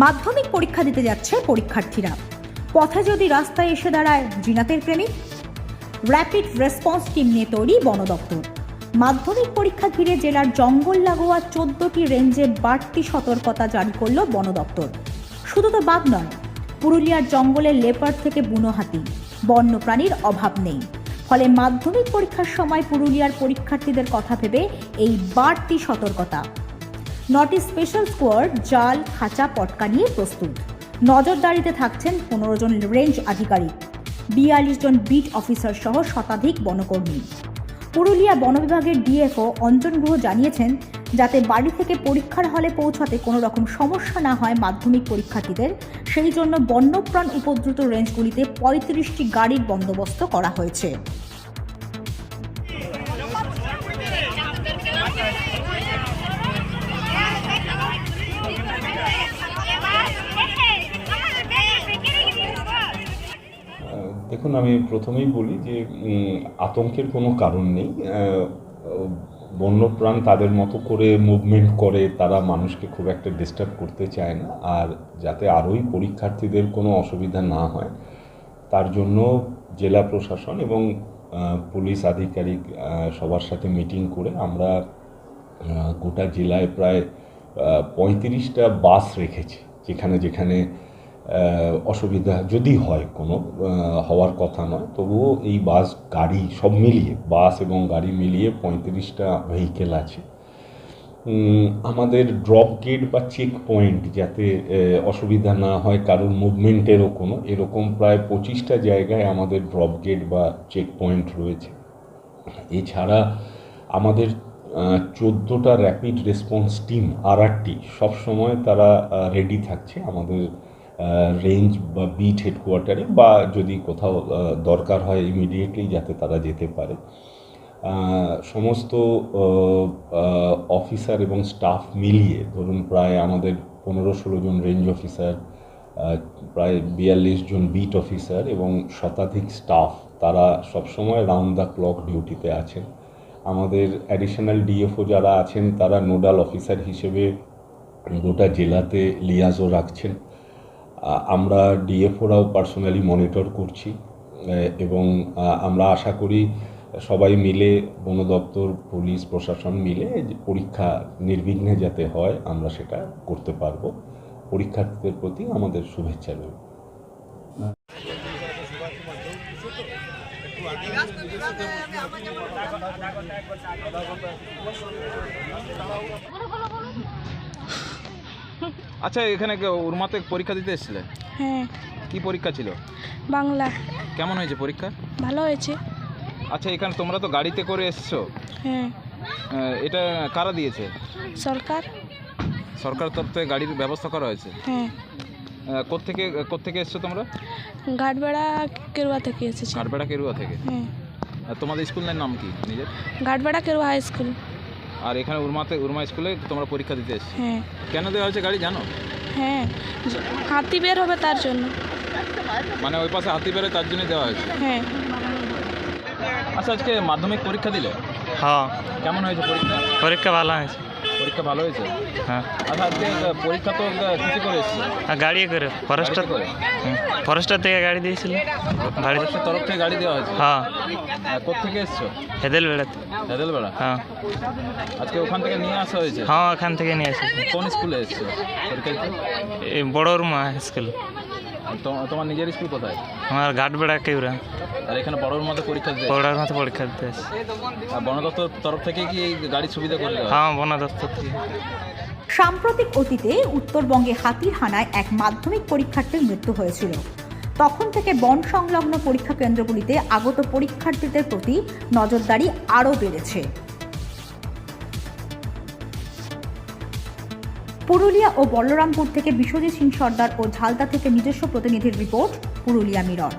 মাধ্যমিক পরীক্ষা দিতে যাচ্ছে পরীক্ষার্থীরা। পথে যদি রাস্তায় এসে দাঁড়ায় জিনাতের প্রেমিক। র্যাপিড রেসপন্স টিম নিয়ে তৈরি বন দপ্তর। মাধ্যমিক পরীক্ষা ঘিরে জেলার জঙ্গল লাগোয়া 14টি রেঞ্জে বাড়তি সতর্কতা জারি করল বন দপ্তর। শুধু তো বাঘ নয়, পুরুলিয়ার জঙ্গলে লেপার্ড থেকে বুনো হাতি, বন্যপ্রাণীর অভাব নেই। ফলে মাধ্যমিক পরীক্ষার সময় পুরুলিয়ার পরীক্ষার্থীদের কথা ভেবে এই বাড়তি সতর্কতা। 9টি স্পেশাল স্কোয়াড জাল, খাঁচা, পটকা নিয়ে প্রস্তুত। নজরদারিতে থাকছেন 15 জন রেঞ্জ আধিকারিক, 42 জন বিট অফিসার সহ শতাধিক বনকর্মী। পুরুলিয়া বন বিভাগের ডিএফও অঞ্জন গুহ জানিয়েছেন, যাতে বাড়ি থেকে পরীক্ষার হলে পৌঁছাতে কোনো রকম সমস্যা না হয় মাধ্যমিক পরীক্ষার্থীদের, সেই জন্য বন্যপ্রাণ উপদ্রুত রেঞ্জগুলিতে 35টি গাড়ির বন্দোবস্ত করা হয়েছে। দেখুন, আমি প্রথমেই বলি যে আতঙ্কের কোনো কারণ নেই। বন্যপ্রাণ তাদের মতো করে মুভমেন্ট করে, তারা মানুষকে খুব একটা ডিস্টার্ব করতে চায় না। আর যাতে আরোই পরীক্ষার্থীদের কোনো অসুবিধা না হয় তার জন্য জেলা প্রশাসন এবং পুলিশ আধিকারিক সবার সাথে মিটিং করে আমরা গোটা জেলায় প্রায় 35টা বাস রেখেছি, যেখানে যেখানে অসুবিধা যদি হয়, কোনো হওয়ার কথা নয়, তবুও এই বাস গাড়ি সব মিলিয়ে, বাস এবং গাড়ি মিলিয়ে 35টা ভেহিকেল আছে। আমাদের ড্রপ গেট বা চেক পয়েন্ট যাতে অসুবিধা না হয় কারোর মুভমেন্টেরও কোনো, এরকম প্রায় 25টা জায়গায় আমাদের ড্রপ গেট বা চেক পয়েন্ট রয়েছে। এছাড়া আমাদের 14টা র্যাপিড রেসপন্স টিম RRT সবসময় তারা রেডি থাকছে আমাদের রেঞ্জ বা বিট হেডকোয়ার্টারে, বা যদি কোথাও দরকার হয় ইমিডিয়েটলি যাতে তারা যেতে পারে। সমস্ত অফিসার এবং স্টাফ মিলিয়ে ধরুন প্রায় আমাদের 15-16 জন রেঞ্জ অফিসার, প্রায় 42 জন বিট অফিসার এবং শতাধিক স্টাফ, তারা সবসময় রাউন্ড দ্য ক্লক ডিউটিতে আছেন। আমাদের অ্যাডিশনাল ডিএফও যারা আছেন তারা নোডাল অফিসার হিসেবে গোটা জেলাতে লিয়াজও রাখছেন। আমরা ডিএফওরাও পার্সোনালি মনিটর করছি এবং আমরা আশা করি সবাই মিলে, বন দপ্তর, পুলিশ প্রশাসন মিলে পরীক্ষা নির্বিঘ্নে যাতে হয় আমরা সেটা করতে পারবো। পরীক্ষার্থীদের প্রতি আমাদের শুভেচ্ছা রইল। আচ্ছা, এখানে উর্মাতে পরীক্ষা দিতে এসেছিলে? হ্যাঁ। কি পরীক্ষা ছিল? বাংলা। কেমন হয়েছে পরীক্ষা? ভালো হয়েছে। আচ্ছা, এখানে তোমরা তো গাড়িতে করে এসছো। হ্যাঁ। এটা কারা দিয়েছে? সরকার। সরকার তরফ থেকে গাড়ির ব্যবস্থা করা হয়েছে? হ্যাঁ। কোত্থেকে এসছো তোমরা? ঘাটবেড়া কেরুয়া থেকে এসেছি। ঘাটবেড়া কেরুয়া থেকে? হ্যাঁ। তোমাদের স্কুলের নাম কি নিজের? ঘাটবেড়া কেরুয়া হাই স্কুল। আর এখানে উর্মা স্কুলে তোমরা পরীক্ষা দিতে এসছো? হ্যাঁ। কেন দেওয়া হয়েছে গাড়ি জানো? হ্যাঁ, হাতি বের হবে তার জন্য। মানে ওই পাশে হাতি বেরোয় তার জন্য দেওয়া হয়েছে? হ্যাঁ। আচ্ছা, আজকে মাধ্যমিক পরীক্ষা দিলে? হ্যাঁ। কেমন হয়েছে পরীক্ষা? পরীক্ষা ভালো হয়েছে। পরীক্ষা ভালো হয়েছে? হ্যাঁ। আচ্ছা, আজকে পরীক্ষা তো কিছু করে এসেছি? গাড়ি করে ফরেস্টার থেকে গাড়ি দিয়েছিল। ফরেস্টের তরফ থেকে গাড়ি দেওয়া হয়েছে? হ্যাঁ। কোত্থেকে এসছো? হেদেলবেড়াতে। হেদেলবেড়া? হ্যাঁ। আজকে ওখান থেকে নিয়ে আসা হয়েছে? হ্যাঁ, ওখান থেকে নিয়ে এসেছি। কোন স্কুলে এসছো পরীক্ষা দিতে? এই বড় রুমা স্কুল। তোমার নিজের স্কুল কোথায়? আমার ঘাটবেড়া কেউরা। আর এখানে বড়োর মধ্যে পরীক্ষা দিতে? বড়োর মতো পরীক্ষা দিতে আসি। আর বন দপ্তর তরফ থেকে কি এই গাড়ির সুবিধা করে দেওয়া? হ্যাঁ, বন দপ্তর থেকে। সাম্প্রতিক অতীতে উত্তরবঙ্গে হাতির হানায় এক মাধ্যমিক পরীক্ষার্থীর মৃত্যু হয়েছিল। তখন থেকে বন সংলগ্ন পরীক্ষা কেন্দ্রগুলিতে আগত পরীক্ষার্থীদের প্রতি নজরদারি আরও বেড়েছে। পুরুলিয়া ও বলরামপুর থেকে বিশ্বজিৎ সিং সর্দার ও ঝালদা থেকে নিজস্ব প্রতিনিধির রিপোর্ট, পুরুলিয়া মিরর।